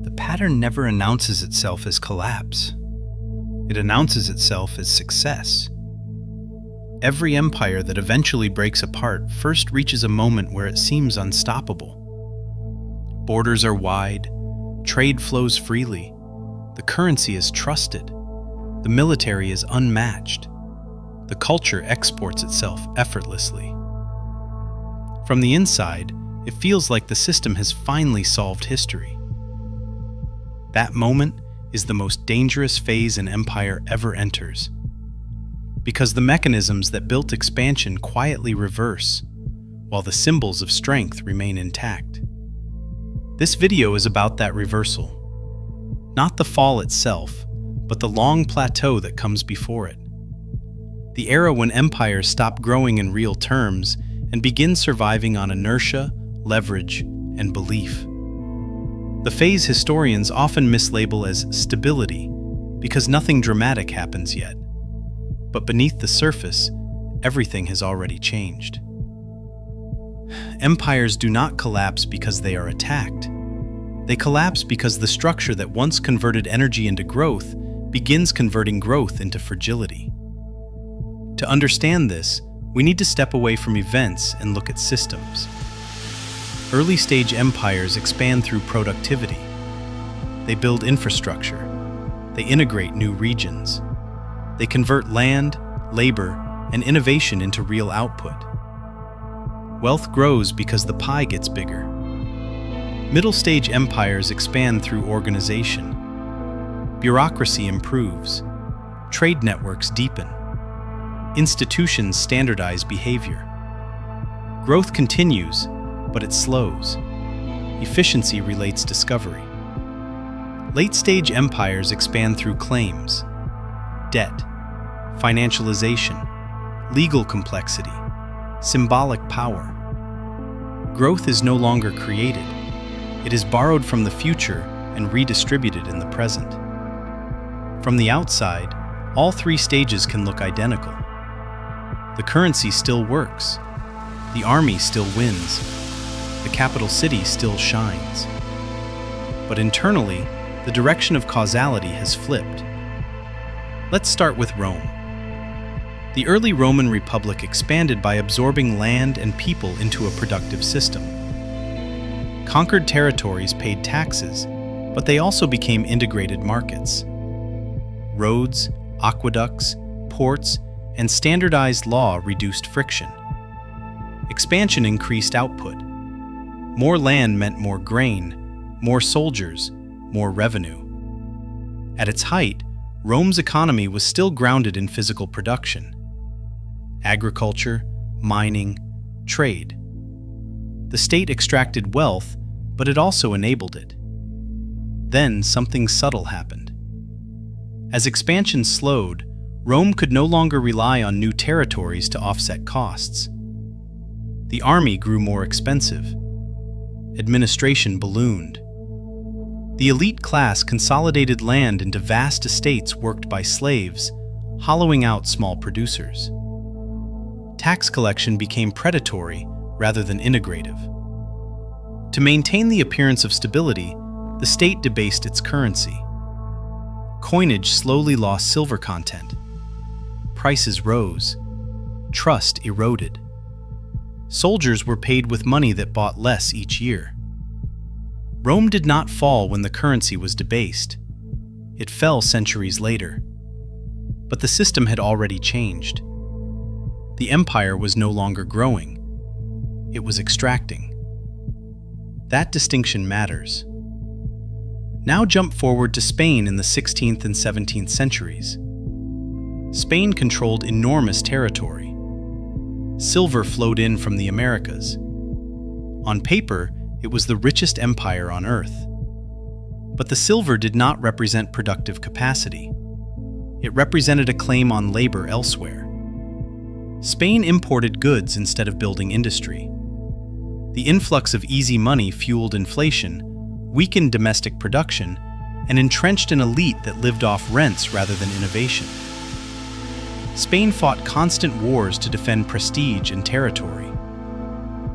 the pattern never announces itself as collapse. It announces itself as success. Every empire that eventually breaks apart first reaches a moment where it seems unstoppable. Borders are wide, trade flows freely, the currency is trusted, the military is unmatched, the culture exports itself effortlessly. From the inside, it feels like the system has finally solved history. That moment is the most dangerous phase an empire ever enters, because the mechanisms that built expansion quietly reverse, while the symbols of strength remain intact. This video is about that reversal. Not the fall itself, but the long plateau that comes before it. The era when empires stop growing in real terms and begin surviving on inertia, leverage, and belief. The phase historians often mislabel as stability because nothing dramatic happens yet. But beneath the surface, everything has already changed. Empires do not collapse because they are attacked. They collapse because the structure that once converted energy into growth begins converting growth into fragility. To understand this, we need to step away from events and look at systems. Early-stage empires expand through productivity. They build infrastructure. They integrate new regions. They convert land, labor, and innovation into real output. Wealth grows because the pie gets bigger. Middle-stage empires expand through organization. Bureaucracy improves. Trade networks deepen. Institutions standardize behavior. Growth continues, but it slows. Efficiency relates discovery. Late-stage empires expand through claims, debt, financialization, legal complexity, symbolic power. Growth is no longer created. It is borrowed from the future and redistributed in the present. From the outside, all three stages can look identical. The currency still works. The army still wins. The capital city still shines. But internally, the direction of causality has flipped. Let's start with Rome. The early Roman Republic expanded by absorbing land and people into a productive system. Conquered territories paid taxes, but they also became integrated markets. Roads, aqueducts, ports, and standardized law reduced friction. Expansion increased output. More land meant more grain, more soldiers, more revenue. At its height, Rome's economy was still grounded in physical production. Agriculture, mining, trade. The state extracted wealth, but it also enabled it. Then something subtle happened. As expansion slowed, Rome could no longer rely on new territories to offset costs. The army grew more expensive. Administration ballooned. The elite class consolidated land into vast estates worked by slaves, hollowing out small producers. Tax collection became predatory rather than integrative. To maintain the appearance of stability, the state debased its currency. Coinage slowly lost silver content. Prices rose. Trust eroded. Soldiers were paid with money that bought less each year. Rome did not fall when the currency was debased. It fell centuries later. But the system had already changed. The empire was no longer growing. It was extracting. That distinction matters. Now jump forward to Spain in the 16th and 17th centuries. Spain controlled enormous territory. Silver flowed in from the Americas. On paper, it was the richest empire on Earth. But the silver did not represent productive capacity. It represented a claim on labor elsewhere. Spain imported goods instead of building industry. The influx of easy money fueled inflation, weakened domestic production, and entrenched an elite that lived off rents rather than innovation. Spain fought constant wars to defend prestige and territory.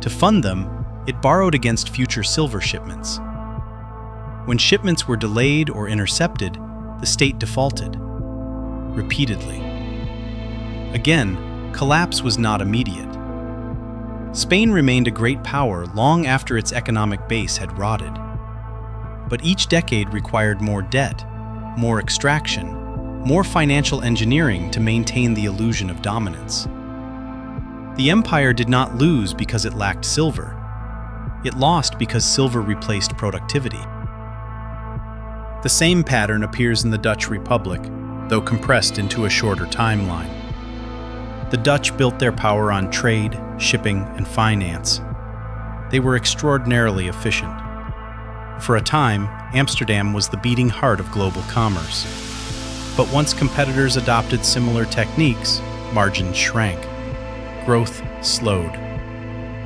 To fund them, it borrowed against future silver shipments. When shipments were delayed or intercepted, the state defaulted. Repeatedly. Again, collapse was not immediate. Spain remained a great power long after its economic base had rotted. But each decade required more debt, more extraction, more financial engineering to maintain the illusion of dominance. The empire did not lose because it lacked silver. It lost because silver replaced productivity. The same pattern appears in the Dutch Republic, though compressed into a shorter timeline. The Dutch built their power on trade, shipping, and finance. They were extraordinarily efficient. For a time, Amsterdam was the beating heart of global commerce. But once competitors adopted similar techniques, margins shrank. Growth slowed.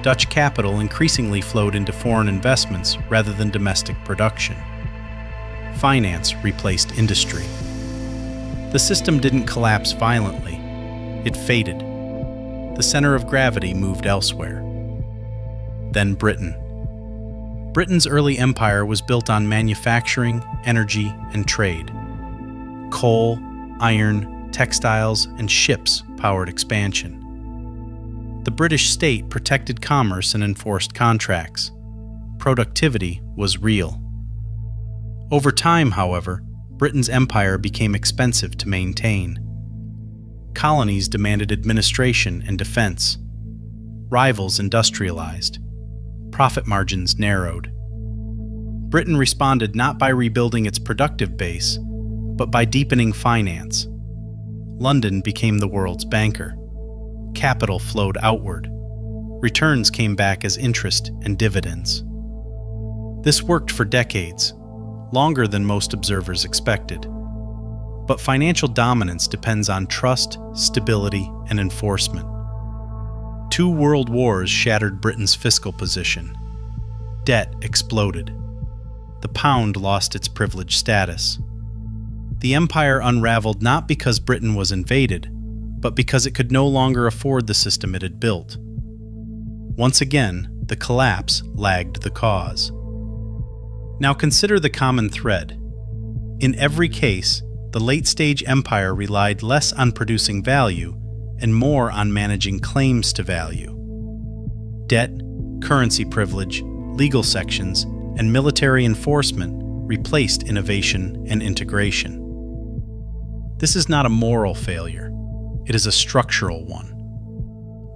Dutch capital increasingly flowed into foreign investments rather than domestic production. Finance replaced industry. The system didn't collapse violently. It faded. The center of gravity moved elsewhere. Then Britain. Britain's early empire was built on manufacturing, energy, and trade. Coal, iron, textiles, and ships powered expansion. The British state protected commerce and enforced contracts. Productivity was real. Over time, however, Britain's empire became expensive to maintain. Colonies demanded administration and defense. Rivals industrialized. Profit margins narrowed. Britain responded not by rebuilding its productive base, but by deepening finance. London became the world's banker. Capital flowed outward. Returns came back as interest and dividends. This worked for decades, longer than most observers expected. But financial dominance depends on trust, stability, and enforcement. 2 world wars shattered Britain's fiscal position. Debt exploded. The pound lost its privileged status. The empire unraveled not because Britain was invaded, but because it could no longer afford the system it had built. Once again, the collapse lagged the cause. Now consider the common thread. In every case, the late-stage empire relied less on producing value and more on managing claims to value. Debt, currency privilege, legal sections, and military enforcement replaced innovation and integration. This is not a moral failure. It is a structural one.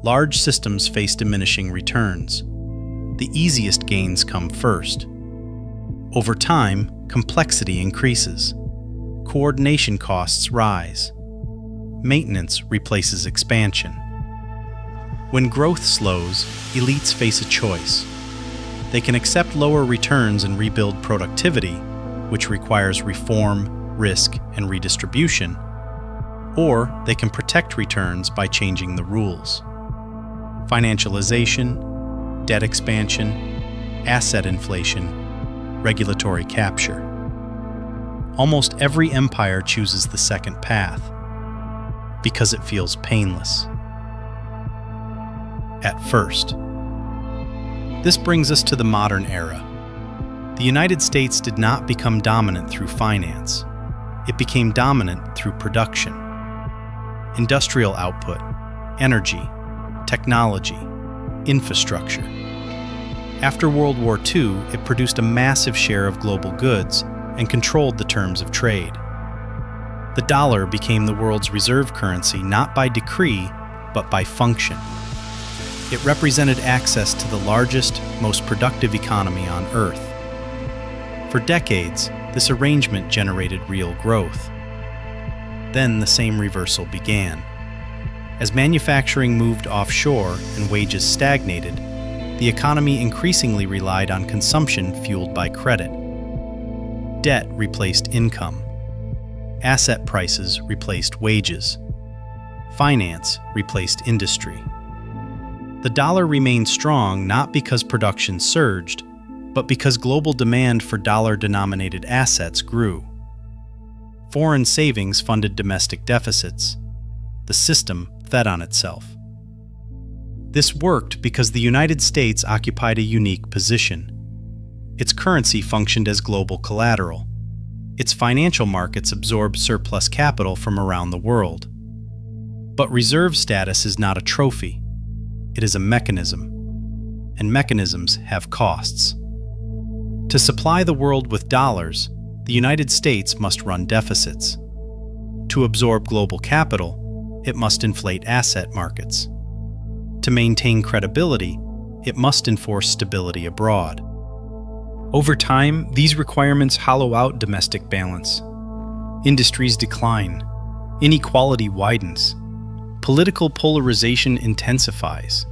Large systems face diminishing returns. The easiest gains come first. Over time, complexity increases. Coordination costs rise. Maintenance replaces expansion. When growth slows, elites face a choice. They can accept lower returns and rebuild productivity, which requires reform, risk, and redistribution, or they can protect returns by changing the rules. Financialization, debt expansion, asset inflation, regulatory capture. Almost every empire chooses the second path because it feels painless. At first. This brings us to the modern era. The United States did not become dominant through finance. It became dominant through production. Industrial output, energy, technology, infrastructure. After World War II, it produced a massive share of global goods and controlled the terms of trade. The dollar became the world's reserve currency not by decree, but by function. It represented access to the largest, most productive economy on Earth. For decades, this arrangement generated real growth. Then the same reversal began. As manufacturing moved offshore and wages stagnated, the economy increasingly relied on consumption fueled by credit. Debt replaced income. Asset prices replaced wages. Finance replaced industry. The dollar remained strong not because production surged, but because global demand for dollar-denominated assets grew. Foreign savings funded domestic deficits. The system fed on itself. This worked because the United States occupied a unique position. Its currency functioned as global collateral. Its financial markets absorbed surplus capital from around the world. But reserve status is not a trophy. It is a mechanism. And mechanisms have costs. To supply the world with dollars, the United States must run deficits. To absorb global capital, it must inflate asset markets. To maintain credibility, it must enforce stability abroad. Over time, these requirements hollow out domestic balance. Industries decline. Inequality widens. Political polarization intensifies.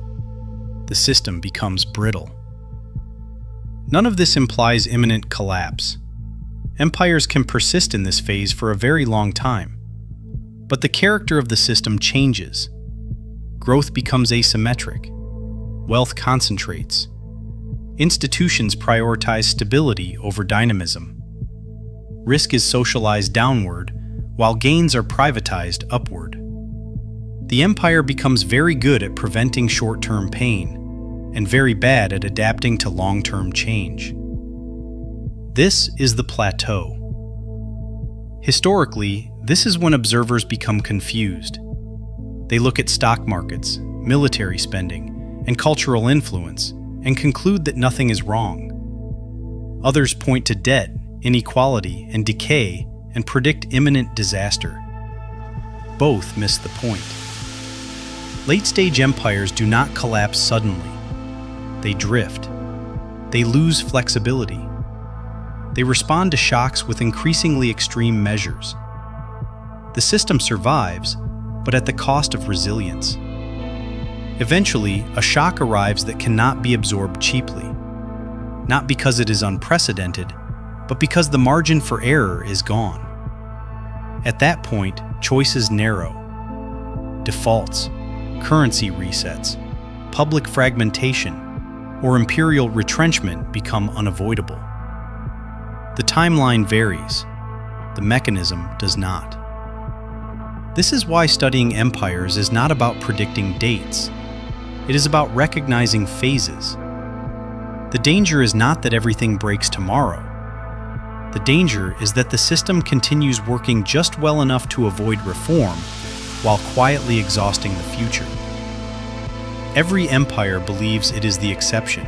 The system becomes brittle. None of this implies imminent collapse. Empires can persist in this phase for a very long time. But the character of the system changes. Growth becomes asymmetric. Wealth concentrates. Institutions prioritize stability over dynamism. Risk is socialized downward, while gains are privatized upward. The empire becomes very good at preventing short-term pain, and very bad at adapting to long-term change. This is the plateau. Historically, this is when observers become confused. They look at stock markets, military spending, and cultural influence, and conclude that nothing is wrong. Others point to debt, inequality, and decay and predict imminent disaster. Both miss the point. Late-stage empires do not collapse suddenly. They drift. They lose flexibility. They respond to shocks with increasingly extreme measures. The system survives, but at the cost of resilience. Eventually, a shock arrives that cannot be absorbed cheaply, not because it is unprecedented, but because the margin for error is gone. At that point, choices narrow. Defaults, currency resets, public fragmentation, or imperial retrenchment become unavoidable. The timeline varies. The mechanism does not. This is why studying empires is not about predicting dates. It is about recognizing phases. The danger is not that everything breaks tomorrow. The danger is that the system continues working just well enough to avoid reform while quietly exhausting the future. Every empire believes it is the exception.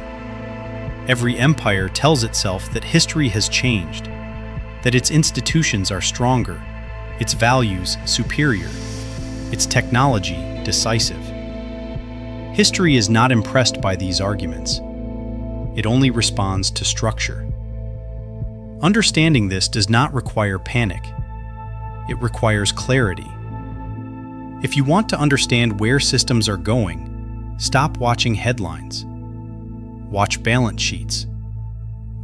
Every empire tells itself that history has changed, that its institutions are stronger, its values superior, its technology decisive. History is not impressed by these arguments. It only responds to structure. Understanding this does not require panic. It requires clarity. If you want to understand where systems are going, stop watching headlines. Watch balance sheets.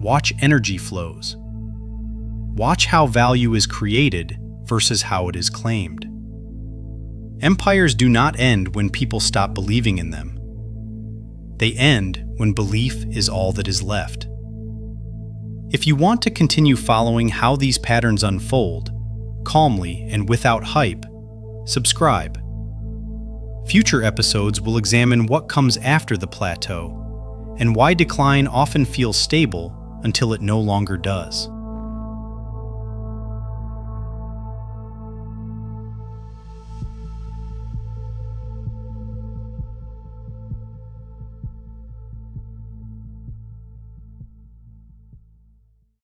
Watch energy flows. Watch how value is created versus how it is claimed. Empires do not end when people stop believing in them. They end when belief is all that is left. If you want to continue following how these patterns unfold, calmly and without hype, subscribe. Future episodes will examine what comes after the plateau and why decline often feels stable until it no longer does.